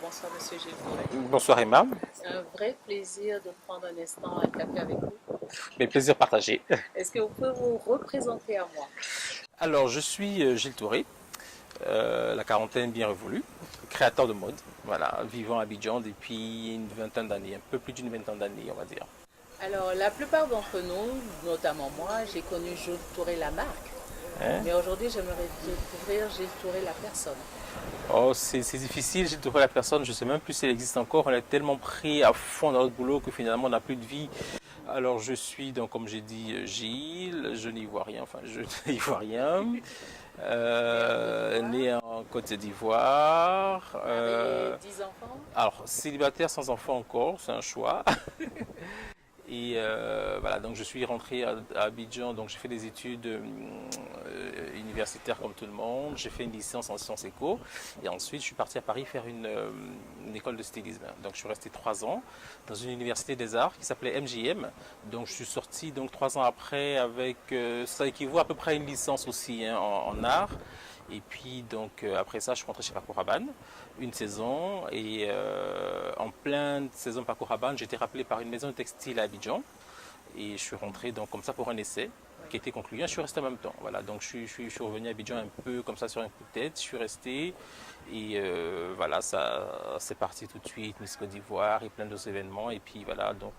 bonsoir Monsieur Gilles Touré. Bonsoir Emma, C'est un vrai plaisir de prendre un instant à café avec vous. mes plaisirs partagés. Est-ce que vous pouvez vous représenter à moi? Alors je suis Gilles Touré, la quarantaine bien révolue, créateur de mode, voilà, vivant à Abidjan depuis une vingtaine d'années, un peu plus d'une vingtaine d'années on va dire. Alors, la plupart d'entre nous, notamment moi, j'ai connu Gilles Touré la marque. Hein? Mais aujourd'hui, j'aimerais découvrir Gilles Touré la personne. Oh, c'est difficile, Gilles Touré la personne, je ne sais même plus si elle existe encore, on est tellement pris à fond dans notre boulot que finalement on n'a plus de vie. Alors je suis donc comme j'ai dit Gilles, je n'y vois rien, enfin je n'y vois rien. Né en Côte d'Ivoire, Né en Côte d'Ivoire. marié, 10 enfants. Alors, célibataire sans enfant encore, c'est un choix. Et voilà, donc je suis rentré à Abidjan, donc j'ai fait des études universitaires comme tout le monde. J'ai fait une licence en sciences éco. Et ensuite, je suis parti à Paris faire une école de stylisme. Donc je suis resté 3 ans dans une université des arts qui s'appelait MJM. Donc je suis sorti donc 3 ans après avec, ça équivaut à peu près à une licence aussi hein, en art. Et puis donc après ça, je suis rentré chez Paco Rabanne une saison et en pleine saison Paco Rabanne, j'ai été rappelé par une maison de textile à Abidjan et je suis rentré donc comme ça pour un essai qui était concluant. Je suis resté en même temps. Voilà, donc je suis revenu à Abidjan un peu comme ça sur un coup de tête. Je suis resté et voilà, ça c'est parti tout de suite. Miss Côte d'Ivoire et plein d'autres événements. Et puis voilà, donc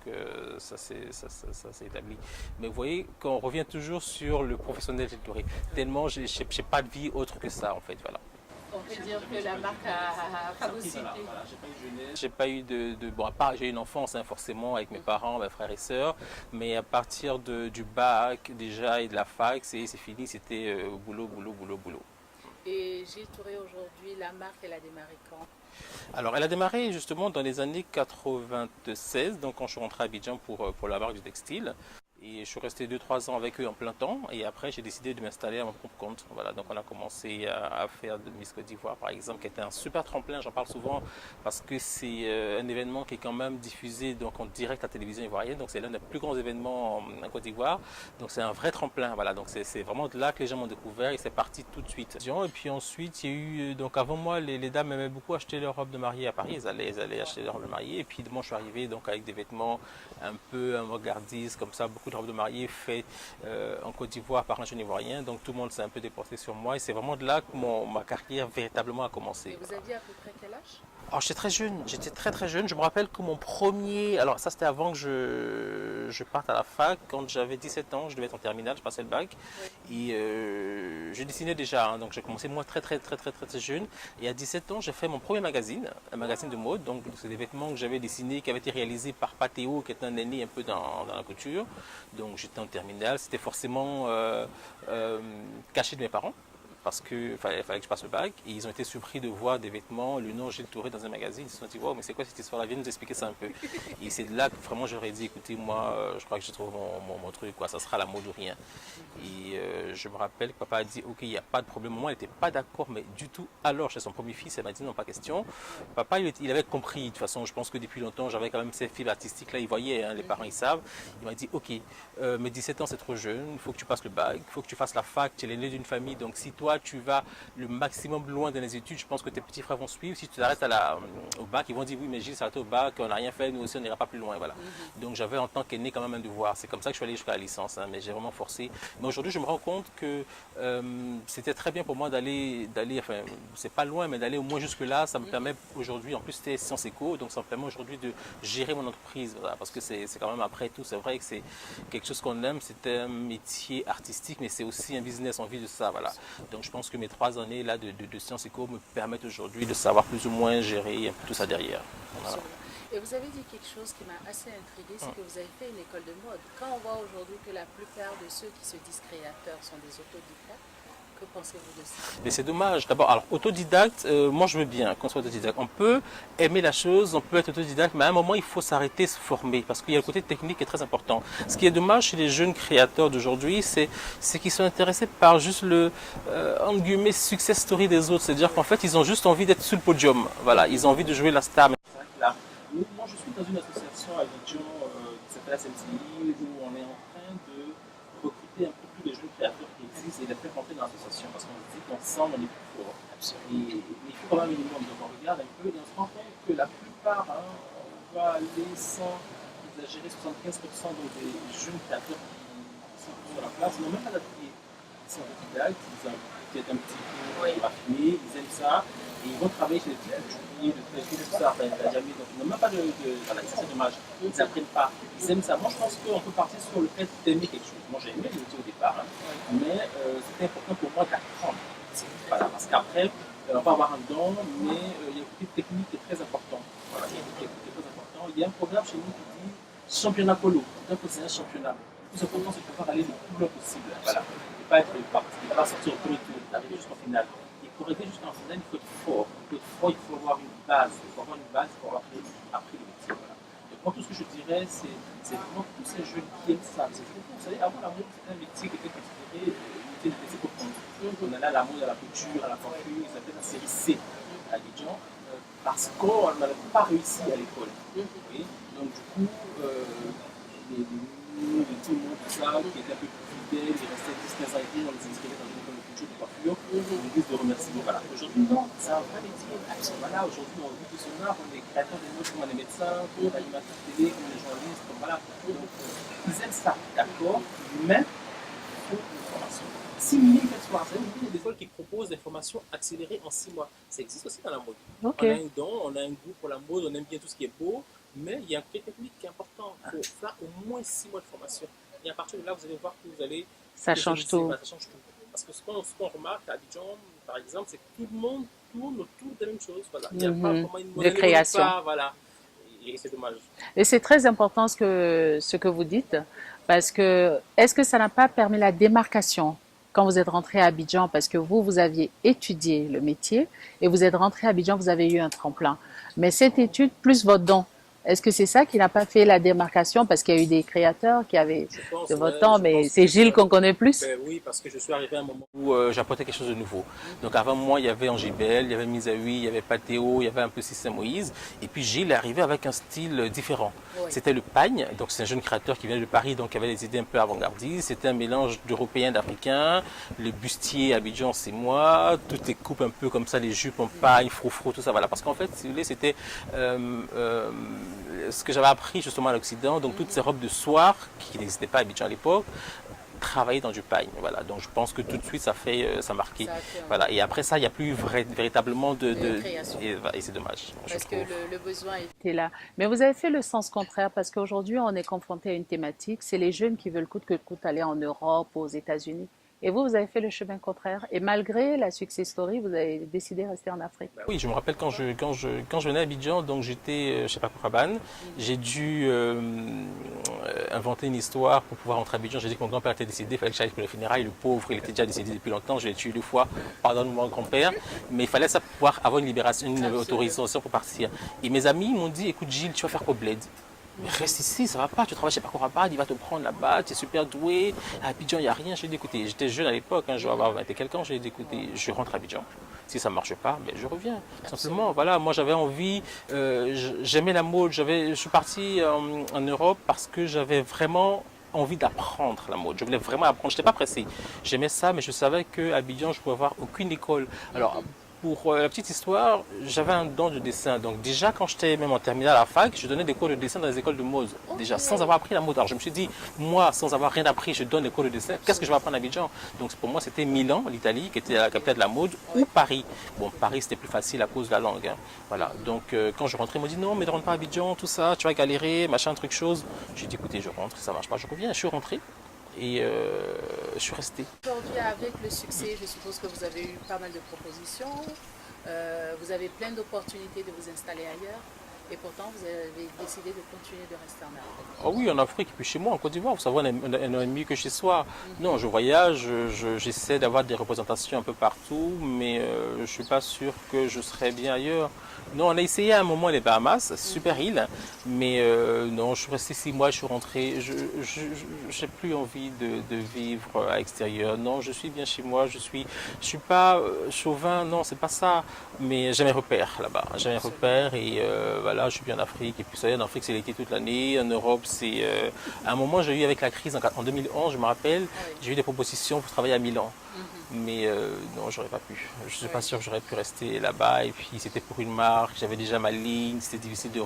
ça s'est établi. Mais vous voyez, quand on revient toujours sur le professionnel Gilles Touré, tellement j'ai pas de vie autre que ça en fait. Voilà. On peut dire que la marque a phagocyté. J'ai pas eu bon, à part j'ai eu une enfance hein, forcément avec mes parents, mes frères et sœurs, mais à partir du bac déjà et de la fac, c'est fini, c'était boulot, boulot, boulot, boulot. Et Gilles Touré aujourd'hui, la marque, elle a démarré quand? Alors elle a démarré justement dans les années 96, donc quand je suis rentré à Abidjan pour la marque du textile. Et je suis resté 2 3 ans avec eux en plein temps. Et après, j'ai décidé de m'installer à mon propre compte. Voilà, donc on a commencé à faire de Miss Côte d'Ivoire, par exemple, qui était un super tremplin. J'en parle souvent parce que c'est un événement qui est quand même diffusé donc, en direct à la télévision ivoirienne. Donc c'est l'un des plus grands événements en Côte d'Ivoire. Donc c'est un vrai tremplin. Voilà, donc c'est vraiment de là que les gens m'ont découvert et c'est parti tout de suite. Et puis ensuite, il y a eu, donc avant moi, les dames aimaient beaucoup acheter leur robe de mariée à Paris. Elles allaient acheter leur robe de mariée. Et puis moi, je suis arrivé donc avec des vêtements un peu avant-gardistes, comme ça, beaucoup de robes de mariée faites en Côte d'Ivoire par un jeune ivoirien. Donc tout le monde s'est un peu déporté sur moi et c'est vraiment de là que ma carrière véritablement a commencé. Et vous aviez à peu près quel âge? Alors j'étais très jeune, j'étais très très jeune. Je me rappelle que mon premier, alors ça c'était avant que je parte à la fac, quand j'avais 17 ans, je devais être en terminale, je passais le bac. Oui. Et je dessinais déjà, hein, donc j'ai commencé moi très très très très très très jeune. Et à 17 ans, j'ai fait mon premier magazine, un magazine de mode. Donc c'est des vêtements que j'avais dessinés, qui avaient été réalisés par Pathéo, qui est un aîné un peu dans la couture. Donc j'étais en terminale, c'était forcément caché de mes parents parce qu'il fallait que je passe le bac. Et ils ont été surpris de voir des vêtements, le nom Gilles Touré dans un magazine. Ils se sont dit, wow, mais c'est quoi cette histoire-là? Viens nous expliquer ça un peu. Et c'est là que vraiment j'aurais dit, écoutez, moi, je crois que j'ai trouvé mon truc, quoi. Ça sera la mode ou rien. Et je me rappelle que papa a dit, ok, il n'y a pas de problème. Maman, elle n'était pas d'accord, mais du tout. Alors, chez son premier fils, elle m'a dit, non, pas question. Papa, il avait compris. De toute façon, je pense que depuis longtemps, j'avais quand même ces fibres artistiques-là. Il voyait, hein, les parents, ils savent. Il m'a dit, ok, mais 17 ans, c'est trop jeune. Il faut que tu passes le bac. Il faut que tu fasses la fac. Tu es l'aîné d'une famille. Donc, si toi, tu vas le maximum loin dans les études, je pense que tes petits frères vont suivre. Si tu t'arrêtes au bac, ils vont dire, oui, mais Gilles s'est arrêté au bac. On n'a rien fait. Nous aussi, on n'ira pas plus loin. Voilà. Donc, j'avais en tant qu'aîné quand même un devoir. C'est comme ça que je suis allé jusqu'à la licence. Hein, mais j'ai vraiment forcé. Mais aujourd'hui, je me rends compte que c'était très bien pour moi enfin, c'est pas loin, mais d'aller au moins jusque-là, ça me permet aujourd'hui, en plus c'était Sciences Éco, donc ça me permet aujourd'hui de gérer mon entreprise, voilà, parce que c'est quand même après tout, c'est vrai que c'est quelque chose qu'on aime, c'est un métier artistique, mais c'est aussi un business, on vit de ça, voilà. Donc je pense que mes 3 années là de Sciences Éco me permettent aujourd'hui de savoir plus ou moins gérer un peu tout ça derrière. Voilà. Et vous avez dit quelque chose qui m'a assez intriguée, c'est que vous avez fait une école de mode. Quand on voit aujourd'hui que la plupart de ceux qui se disent créateurs sont des autodidactes, que pensez-vous de ça? Mais c'est dommage. D'abord, alors autodidacte, moi je veux bien qu'on soit autodidacte. On peut aimer la chose, on peut être autodidacte, mais à un moment il faut s'arrêter, se former, parce qu'il y a le côté technique qui est très important. Ce qui est dommage chez les jeunes créateurs d'aujourd'hui, c'est qu'ils sont intéressés par juste le entre guillemets success story des autres. C'est-à-dire qu'en fait ils ont juste envie d'être sur le podium. Voilà, ils ont envie de jouer la star. Là, moi je suis dans une association à Abidjan qui s'appelle SMCI où on est en train de recruter un peu tous les jeunes créateurs qui existent et les faire rentrer dans l'association parce qu'on se dit qu'ensemble on est plus fort. Et il faut quand même un minimum. Donc on regarde un peu et on se rend compte que la plupart, hein, on va aller sans exagérer, 75% donc des jeunes créateurs qui sont sur la place n'ont même pas d'atelier. Ils sont autodidactes, ils ont peut-être un petit peu raffiné, ils aiment ça. Et ils vont travailler chez les petits couturiers, de telle tout ça, enfin, jamais. Donc ils n'ont même pas voilà, c'est dommage. Ils n'apprennent pas. Ils aiment ça. Moi je pense qu'on peut partir sur le fait d'aimer quelque chose. Moi j'ai aimé le métier au départ, hein, mais c'était important pour moi d'apprendre. Voilà, parce qu'après, on va avoir un don, mais il y a un côté technique qui est très important. Voilà, il y a un côté technique qui est très important. Il y a un programme chez nous qui dit championnat polo. Donc c'est un championnat. Le plus important, c'est de pouvoir aller le plus loin possible. Voilà. Et pas être parti, pas sortir au premier tour, d'arriver jusqu'au final. Et pour arriver jusqu'en finale, il faut être fort. Il faut être fort, il faut avoir une base. Il faut avoir une base pour avoir appris le métier. Voilà. Donc moi, tout ce que je dirais, c'est vraiment tous ces jeunes qui aiment ça. Vous savez, avant la mode, c'était un métier qui était considéré métier de métier pour prendre. On allait à la mode, à la couture, à la coiffure, ils appelaient la série C à Abidjan, parce qu'on n'avait pas réussi à l'école. Oui. Donc du coup, les nous, tout le monde, tout ça, qui était un peu plus fidèle, ils restaient 10-15 ans et demi, on les inscrivait dans une école de couture, de coiffure, une liste de remerciements. Voilà. Aujourd'hui, non, c'est un vrai métier. Voilà, aujourd'hui, on vit de son art, on est créateur des modes comme les médecins, comme les animateurs télé, comme les journalistes, comme voilà. Donc, ils aiment ça, d'accord, mais il faut une formation. 6 minutes de soir, c'est une des écoles qui proposent des formations accélérées en 6 mois. Ça existe aussi dans la mode. Okay. On a un don, on a un goût pour la mode, on aime bien tout ce qui est beau, mais il y a un côté technique qui est important. Il faut faire au moins 6 mois de formation. Et à partir de là, vous allez voir que vous allez... Ça change tout. Ça change tout. Parce que ce qu'on remarque à Abidjan, par exemple, c'est que tout le monde tourne autour de la même chose. Voilà. Il n'y a pas vraiment une de création. Voilà. Et c'est dommage. Et c'est très important ce que vous dites, parce que est-ce que ça n'a pas permis la démarcation quand vous êtes rentré à Abidjan, parce que vous aviez étudié le métier et vous êtes rentré à Abidjan, vous avez eu un tremplin. Mais cette étude plus votre don, est-ce que c'est ça qui n'a pas fait la démarcation, parce qu'il y a eu des créateurs qui avaient de votre temps, mais c'est Gilles qu'on connaît plus? Oui, parce que je suis arrivé à un moment où j'apportais quelque chose de nouveau. Donc avant moi, il y avait Angibel, il y avait Misaoui, il y avait Patéo, il y avait un peu Système Moïse. Et puis Gilles est arrivé avec un style différent. Oui. C'était le pagne, donc c'est un jeune créateur qui vient de Paris, donc qui avait des idées un peu avant-gardistes. C'était un mélange d'Européens, d'Africains. Le bustier Abidjan, c'est moi. Toutes les coupes un peu comme ça, les jupes en paille, froufrou, tout ça. Voilà. Parce qu'en fait, si vous voulez, c'était... ce que j'avais appris justement à l'Occident, donc toutes ces robes de soir qui n'existaient pas à Abidjan à l'époque, travailler dans du pagne. Voilà. Donc je pense que tout de suite ça marqué. Voilà. Et après ça, il n'y a plus véritablement de création. Et c'est dommage. Parce que le besoin était là. Mais vous avez fait le sens contraire, parce qu'aujourd'hui on est confronté à une thématique, c'est les jeunes qui veulent coûte que coûte aller en Europe, aux États-Unis. Et vous avez fait le chemin contraire. Et malgré la success story, vous avez décidé de rester en Afrique. Oui, je me rappelle quand je venais à Abidjan, donc j'étais chez Paco Rabanne. J'ai dû inventer une histoire pour pouvoir rentrer à Abidjan. J'ai dit que mon grand-père était décédé, il fallait que j'aille pour les funérailles. Le pauvre, il était déjà décédé depuis longtemps. Je l'ai tué 2 fois, pardonne mon grand-père. Mais il fallait ça pour pouvoir avoir une libération, une autorisation pour partir. Et mes amis m'ont dit, écoute Gilles, tu vas faire quoi bled? Mais reste ici, ça va pas, tu travailles chez Paco Rabanne, il va te prendre là-bas, tu es super doué. À Abidjan, il n'y a rien. J'ai dit, écoutez, j'étais jeune à l'époque, hein, je vais avoir 20 et quelques ans. J'ai dit, écoutez, je rentre à Abidjan. Si ça ne marche pas, ben, je reviens. Simplement, voilà, moi j'avais envie, j'aimais la mode. Je suis parti en Europe parce que j'avais vraiment envie d'apprendre la mode. Je voulais vraiment apprendre. Je n'étais pas pressé. J'aimais ça, mais je savais qu'à Abidjan, je ne pouvais avoir aucune école. Alors, pour la petite histoire, j'avais un don de dessin. Donc déjà, quand j'étais même en terminale à la fac, je donnais des cours de dessin dans les écoles de mode. Déjà, sans avoir appris la mode. Alors je me suis dit, moi, sans avoir rien appris, je donne des cours de dessin. Qu'est-ce que je vais apprendre à Abidjan? Donc pour moi, c'était Milan, l'Italie, qui était la capitale de la mode, ou Paris. Bon, Paris, c'était plus facile à cause de la langue. Hein. Voilà. Donc quand je rentrais, ils m'ont dit, non, mais ne rentre pas à Abidjan, tout ça, tu vas galérer, machin, truc, chose. J'ai dit, écoutez, je rentre, ça marche pas, je reviens. Je suis rentré. Et je suis resté. Aujourd'hui, avec le succès, je suppose que vous avez eu pas mal de propositions, vous avez plein d'opportunités de vous installer ailleurs, et pourtant vous avez décidé de continuer de rester en Afrique. Oh oui, en Afrique, et puis chez moi, en Côte d'Ivoire, vous savez, on a un an et demi que chez soi. Non, je voyage, j'essaie d'avoir des représentations un peu partout, mais je ne suis pas sûr que je serai bien ailleurs. Non, on a essayé à un moment les Bahamas, super île, mais non, je suis resté 6 mois, je suis rentré, je n'ai plus envie de vivre à l'extérieur. Non, je suis bien chez moi, je suis pas chauvin, non, c'est pas ça, mais j'ai mes repères là-bas, j'ai mes repères et voilà, je suis bien en Afrique. Et puis ça y est, en Afrique c'est l'été toute l'année, en Europe c'est... à un moment j'ai eu avec la crise en 2011, je me rappelle, j'ai eu des propositions pour travailler à Milan. Mais non, j'aurais pas pu. Je suis pas sûr que j'aurais pu rester là-bas. Et puis c'était pour une marque, j'avais déjà ma ligne, c'était difficile de.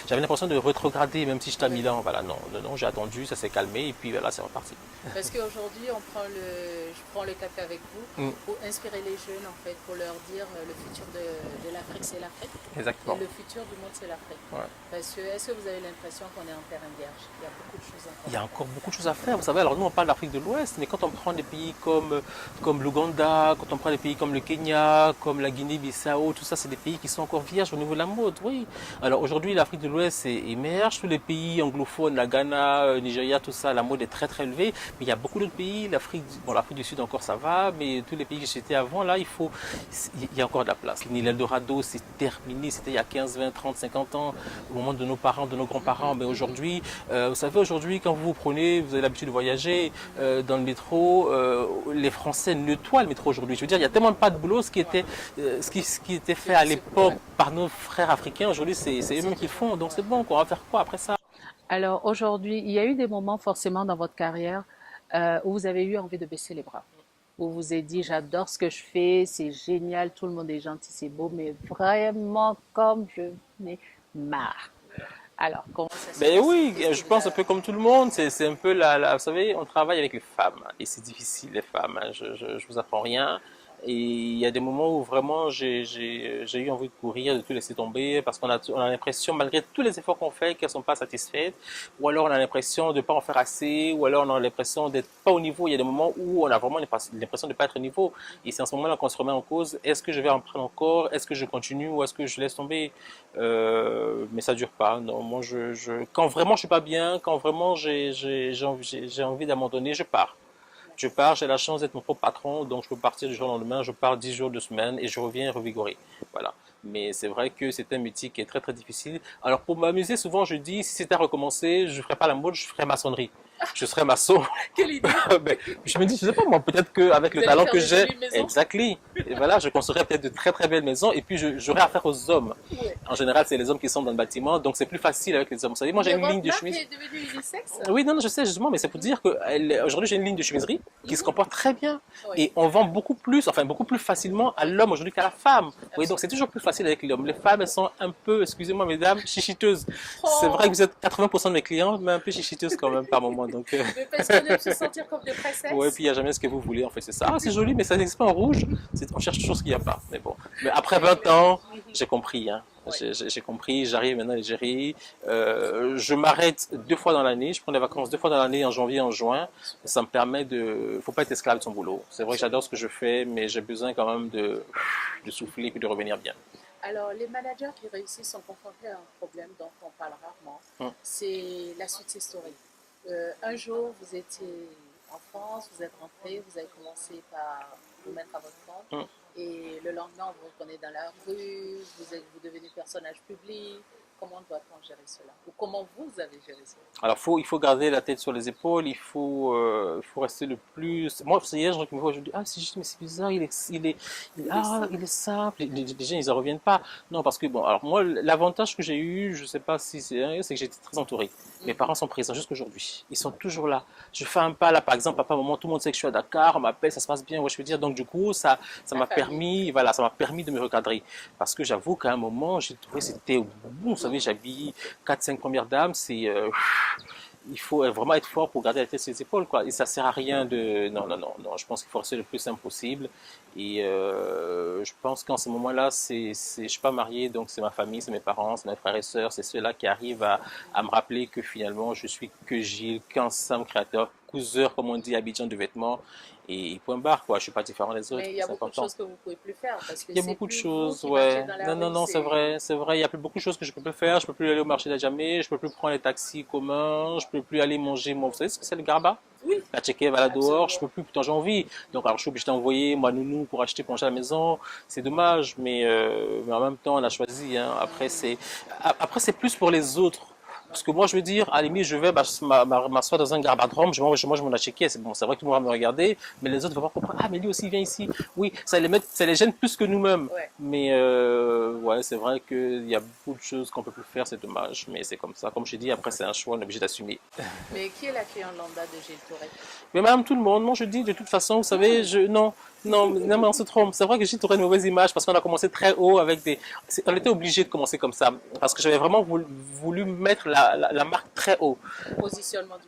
J'avais l'impression de rétrograder, même si j'étais à Milan. Voilà, non, non, non, j'ai attendu, ça s'est calmé et puis voilà, c'est reparti. Parce qu'aujourd'hui, je prends le café avec vous pour inspirer les jeunes, en fait, pour leur dire le futur de l'Afrique, c'est l'Afrique. Exactement. Et le futur du monde, c'est l'Afrique. Ouais. Parce que, est-ce que vous avez l'impression qu'on est en terrain vierge? Il y a beaucoup de choses à faire. Il y a encore beaucoup de choses à faire. Vous savez, alors nous on parle d'Afrique de l'Ouest, mais quand on prend des pays comme l'Ouganda, quand on prend des pays comme le Kenya, comme la Guinée-Bissau, tout ça, c'est des pays qui sont encore vierges au niveau de la mode, oui. Alors aujourd'hui, l'Afrique de l'Ouest émerge, tous les pays anglophones, la Ghana, Nigeria, tout ça, la mode est très très élevée, mais il y a beaucoup d'autres pays, l'Afrique du Sud encore ça va, mais tous les pays que j'étais avant, là, il y a encore de la place. L'Eldorado, c'est terminé, c'était il y a 15, 20, 30, 50 ans, au moment de nos parents, de nos grands-parents, mais aujourd'hui, vous savez, aujourd'hui, quand vous prenez, vous avez l'habitude de voyager dans le métro, les Français nettoient le métro aujourd'hui. Je veux dire, il n'y a tellement pas de boulot, ce qui était fait à l'époque par nos frères africains, aujourd'hui, c'est eux-mêmes qui le font. Donc c'est bon, quoi. On va faire quoi après ça? Alors aujourd'hui, il y a eu des moments forcément dans votre carrière où vous avez eu envie de baisser les bras. Vous vous êtes dit, j'adore ce que je fais, c'est génial, tout le monde est gentil, c'est beau, mais vraiment comme je n'ai marre. Alors, comment ça se Ben passe? oui, je pense un peu comme tout le monde, c'est un peu vous savez, on travaille avec les femmes et c'est difficile les femmes, hein. Je vous apprends rien. Et il y a des moments où vraiment j'ai eu envie de courir, de tout laisser tomber parce on a l'impression, malgré tous les efforts qu'on fait, qu'elles sont pas satisfaites, ou alors on a l'impression de pas en faire assez, ou alors on a l'impression d'être pas au niveau. Il y a des moments où on a vraiment l'impression de pas être au niveau. Et c'est en ce moment-là qu'on se remet en cause. Est-ce que je vais en prendre encore? Est-ce que je continue ou est-ce que je laisse tomber? Mais ça dure pas. Non, moi quand vraiment je suis pas bien, quand vraiment j'ai envie d'abandonner, je pars. Je pars, j'ai la chance d'être mon propre patron, donc je peux partir du jour au lendemain, je pars 10 jours, 2 semaines et je reviens revigoré. Voilà. Mais c'est vrai que c'est un métier qui est très très difficile. Alors pour m'amuser, souvent je dis, si c'était à recommencer, je ne ferais pas la mode, je ferais maçonnerie. Je serais maçon. Quelle idée! Ben, je me dis, je sais pas moi, peut-être qu'avec le Vous allez talent faire que des j'ai, jolies maisons. exactly. Et voilà, je construirais peut-être de très très belles maisons et puis j'aurais affaire aux hommes. Ouais. En général, c'est les hommes qui sont dans le bâtiment, donc c'est plus facile avec les hommes. Vous savez, moi j'ai Mais une ligne votre de marque chemise. est devenue unisexe? Oui, non, non, je sais justement, mais c'est pour dire que aujourd'hui j'ai une ligne de chemiserie qui se comporte très bien Oui. et on vend beaucoup plus, enfin beaucoup plus facilement à l'homme aujourd'hui qu'à la femme. Oui, donc c'est toujours plus facile avec l'homme. Les femmes, elles sont un peu, excusez-moi mesdames, chichiteuses. C'est vrai que vous êtes 80% de mes clients, mais un peu chichiteuses quand même par moment. Donc, Mais parce qu'on aime se sentir comme des princesses. ouais, puis il n'y a jamais ce que vous voulez, en fait, c'est ça. Ah, c'est joli, mais ça n'existe pas en rouge. On cherche toujours ce qu'il n'y a pas. Mais bon. Mais après 20 ans, j'ai compris, hein. J'ai compris, j'arrive maintenant à l'Algérie. Je m'arrête 2 fois dans l'année. Je prends des vacances 2 fois dans l'année, en janvier et en juin. Ça me permet de. Faut pas être esclave de son boulot. C'est vrai que j'adore ce que je fais, mais j'ai besoin quand même de souffler et de revenir bien. Alors, les managers qui réussissent sont confrontés à un problème dont on parle rarement. C'est la success story. Un jour, vous étiez en France, vous êtes rentré, vous avez commencé par vous mettre à votre compte. Et le lendemain, vous vous prenez dans la rue, vous devenez personnage public. Comment doit-on gérer cela? Ou comment vous avez géré cela? Alors, il faut garder la tête sur les épaules, il faut rester le plus. Moi, hier, je me vois, je dis, ah, c'est juste, mais c'est bizarre, il est simple. Les gens, ils en reviennent pas. Non, parce que, bon, alors moi, l'avantage que j'ai eu, je sais pas si c'est que j'étais très entouré. Mes parents sont présents jusqu'aujourd'hui. Ils sont toujours là. Je fais un pas là, par exemple, papa, maman, tout le monde sait que je suis à Dakar, on m'appelle, ça se passe bien, ouais, je veux dire. Donc, du coup, ça m'a permis, voilà, ça m'a permis de me recadrer. Parce que j'avoue qu'à un moment, j'ai trouvé que c'était bon. Vous savez, j'habille 4-5 premières dames, il faut vraiment être fort pour garder la tête sur les épaules, quoi. Et ça sert à rien de, non, non, non, non. Je pense qu'il faut rester le plus simple possible. Et je pense qu'en ce moment-là, je suis pas marié, donc c'est ma famille, c'est mes parents, c'est mes frères et sœurs, c'est ceux-là qui arrivent à me rappeler que finalement, je suis que Gilles, qu'un simple créateur, couseur, comme on dit, à Abidjan de vêtements. Et point barre, quoi. Je suis pas différent des autres. Mais il y a c'est beaucoup de important. choses que vous ne pouvez plus faire. Parce que Il y a c'est beaucoup de plus choses, vous qui marchez ouais. dans la Non, non, rue, non, c'est vrai, c'est vrai. Il y a plus beaucoup de choses que je peux plus faire. Je peux plus aller au marché de la Jamé, je peux plus prendre les taxis communs, je peux plus aller manger mon. Vous savez ce que c'est le garba? Oui. La checker va là dehors, Absolument. je peux plus, pourtant j'ai envie. Donc alors je suis obligé d'envoyer moi nounou pour acheter pour manger à la maison. C'est dommage, mais en même temps on a choisi. Hein. Après c'est plus pour les autres Parce que moi, je veux dire, à la limite, je vais m'asseoir dans un garbadrome, je mange mon achiquet. C'est bon, c'est vrai que tout le monde va me regarder, mais les autres vont pas comprendre. Ah, mais lui aussi, il vient ici. Oui, ça les gêne plus que nous-mêmes. Ouais. Mais ouais, c'est vrai qu'il y a beaucoup de choses qu'on peut plus faire, c'est dommage, mais c'est comme ça. Comme je dis, après, c'est un choix, on est obligé d'assumer. Mais qui est la cliente lambda de Gilles Touré? Mais madame, tout le monde, moi je dis, de toute façon, vous savez, non, mais on se trompe. C'est vrai que Gilles Touré a une mauvaise image parce qu'on a commencé très haut avec on était obligé de commencer comme ça. Parce que j'avais vraiment voulu mettre la marque très haut.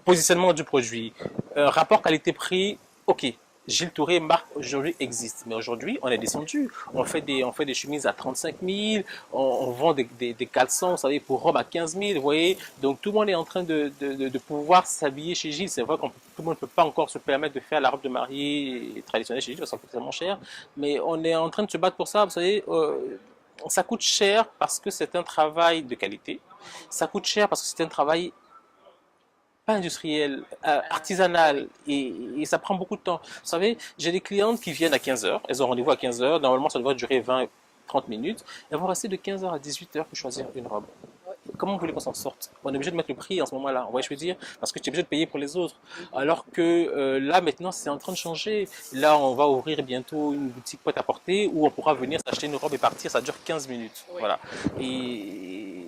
Positionnement du produit. Rapport qualité-prix, ok. Gilles Touré, marque aujourd'hui existe. Mais aujourd'hui, on est descendu. On fait des chemises à 35 000, on vend des caleçons, vous savez, pour robe à 15 000, vous voyez. Donc tout le monde est en train de pouvoir s'habiller chez Gilles. C'est vrai que tout le monde ne peut pas encore se permettre de faire la robe de mariée traditionnelle chez Gilles parce que c'est tellement cher. Mais on est en train de se battre pour ça, vous savez. Ça coûte cher parce que c'est un travail de qualité. Ça coûte cher parce que c'est un travail pas industriel, artisanal, et ça prend beaucoup de temps. Vous savez, j'ai des clientes qui viennent à 15 heures, elles ont rendez-vous à 15 heures, normalement ça devrait durer 20-30 minutes, elles vont rester de 15 heures à 18 heures pour choisir une robe. Comment vous voulez qu'on s'en sorte? On est obligé de mettre le prix en ce moment-là, vous voyez ce que je veux dire? Parce que tu es obligé de payer pour les autres. Alors que là, maintenant, c'est en train de changer. Là, on va ouvrir bientôt une boutique prêt-à-porter où on pourra venir s'acheter une robe et partir, ça dure 15 minutes. Oui. Voilà. Et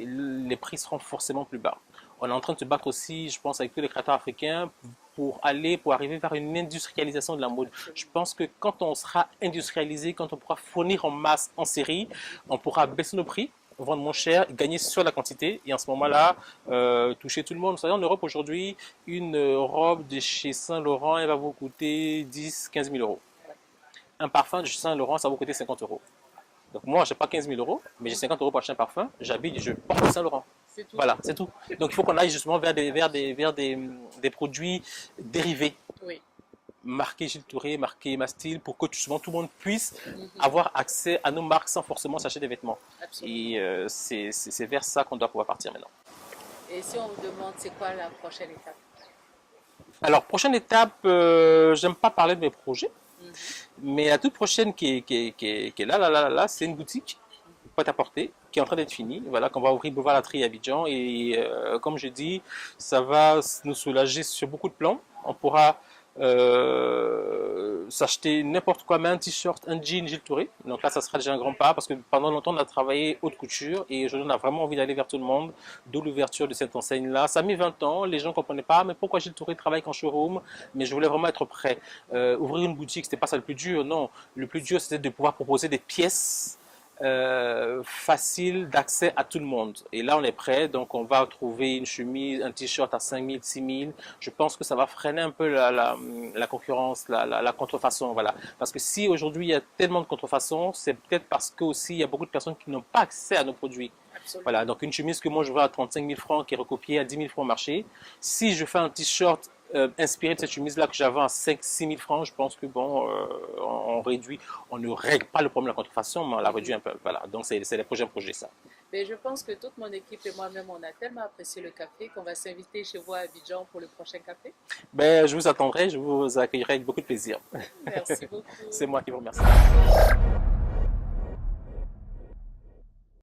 les prix seront forcément plus bas. On est en train de se battre aussi, je pense, avec tous les créateurs africains pour arriver vers une industrialisation de la mode. Je pense que quand on sera industrialisé, quand on pourra fournir en masse, en série, on pourra baisser nos prix, vendre moins cher, gagner sur la quantité et en ce moment-là, toucher tout le monde. Vous savez, en Europe aujourd'hui, une robe de chez Saint-Laurent, elle va vous coûter 10-15 000 euros. Un parfum de chez Saint-Laurent, ça va vous coûter 50 euros. Donc moi, je n'ai pas 15 000 euros, mais j'ai 50 euros pour acheter un parfum, j'habite, je porte Saint-Laurent. Voilà, c'est tout. Donc il faut qu'on aille justement vers des produits dérivés. Oui. Marqués Gilles Touré, marqués Mastil, pour que justement tout le monde puisse avoir accès à nos marques sans forcément s'acheter des vêtements. Absolument. Et c'est vers ça qu'on doit pouvoir partir maintenant. Et si on vous demande, c'est quoi la prochaine étape? Alors, prochaine étape, j'aime pas parler de mes projets, mais la toute prochaine qui est là, c'est une boutique prêt-à-porter qui est en train d'être finie, voilà, qu'on va ouvrir Boulevard Latry à Abidjan et comme je dis, ça va nous soulager sur beaucoup de plans. On pourra s'acheter n'importe quoi, même un t-shirt, un jean Gilles Touré. Donc là, ça sera déjà un grand pas parce que pendant longtemps, on a travaillé haute couture et aujourd'hui, on a vraiment envie d'aller vers tout le monde, d'où l'ouverture de cette enseigne-là. Ça a mis 20 ans, les gens ne comprenaient pas, mais pourquoi Gilles Touré travaille qu'en showroom? Mais je voulais vraiment être prêt. Ouvrir une boutique, c'était pas ça le plus dur, non. Le plus dur, c'était de pouvoir proposer des pièces facile d'accès à tout le monde. Et là, on est prêt. Donc, on va trouver une chemise, un t-shirt à 5 000, 6 000. Je pense que ça va freiner un peu la concurrence, la contrefaçon. Voilà. Parce que si aujourd'hui, il y a tellement de contrefaçon, c'est peut-être parce que aussi il y a beaucoup de personnes qui n'ont pas accès à nos produits. Absolument. Voilà. Donc, une chemise que moi, je vends à 35 000 francs, qui est recopiée à 10 000 francs au marché. Si je fais un t-shirt inspiré de cette chemise-là que j'avais à 5-6 000 francs, je pense que bon, on réduit, on ne règle pas le problème de la contrefaçon, mais on la réduit un peu. Voilà, donc c'est les prochains projets, ça. Mais je pense que toute mon équipe et moi-même, on a tellement apprécié le café qu'on va s'inviter chez vous à Abidjan pour le prochain café. Ben, je vous attendrai, je vous accueillerai avec beaucoup de plaisir. Merci beaucoup. C'est moi qui vous remercie.